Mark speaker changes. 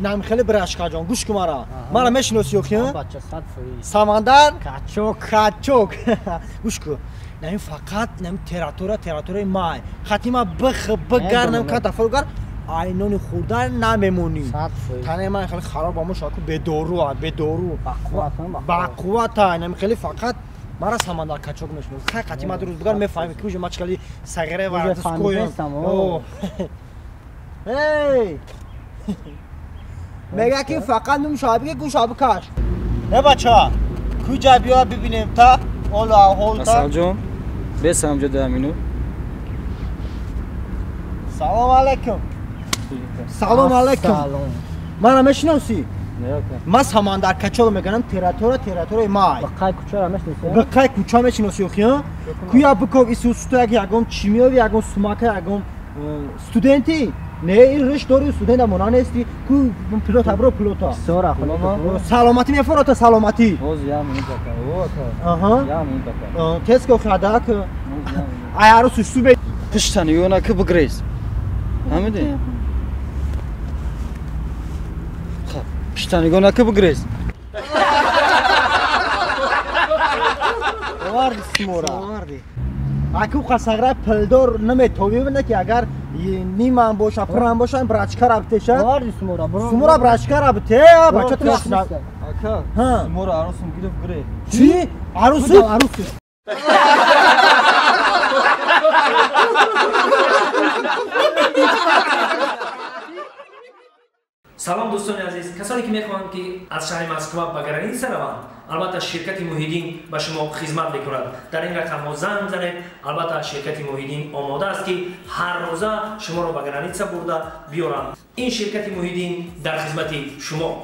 Speaker 1: نام خیلی براشقا جان گوش کن مرا میشناسی یا
Speaker 2: بچه صد فری
Speaker 1: سمندر
Speaker 2: کچوک
Speaker 1: گوش کن نمی فقط نمی تراتور مای خاطی ما بگر نمی کات افروگر آینون خوردن نمیمونی تنه من خیلی خراب آموز شاکو به دورو بقوت نمی خیلی فقط مرا سمندر کچوک میشناسی خیلی خاطی ما روز بگر میفهمی که ما چکلی صغیره ورزش کویم هی میگه که فقط نم شابی گوش آب کاش نه بچه‌ها کجا بیا ببینیم تا اول تا
Speaker 3: اصل جون بس همجا دامینو
Speaker 1: سلام علیکم سلام علیکم من میشناسی ما سمندر کچوک میگن تراتور مای
Speaker 2: بقای کوچه میشناسی
Speaker 1: بقای کوچه میشناسی خیا کویا بکو ایسوستو یگم چیمیایی یگم سوماکه یگم استودنتی نه این رشت داری استودنت امونا نیستی کو پیلوت برو پیلوتا
Speaker 2: سورا
Speaker 1: سلامتی میفرات سلامتی
Speaker 3: باز یا من دکا
Speaker 1: آها
Speaker 3: یا من دکا
Speaker 1: تست کو خدا که ایارو سوستو به
Speaker 3: پشتن یونا که بگریز همین خب پشتن یونا که بگریز
Speaker 1: واردی سمورا اکو خسارت پلدار نمیتوی بنده که اگر نیمان باشه پرام باشه برچکار ابتشه
Speaker 2: واردی
Speaker 1: سمورا برچکار ابته بچه تو نشنا
Speaker 3: اکا سمورا عروسم گیرف گری
Speaker 1: چی عروسو
Speaker 4: سلام دوستان عزیز کسانی که میخواهند که از شهر مسکو به گرانیتسا روند البته شرکت موحدین به شما خدمت میکند در این رقم ها زنگ بزنید البته شرکت موحدین آماده است که هر روزه شما را به گرانیتسا برده بیارند این شرکت موحدین در خدمت شما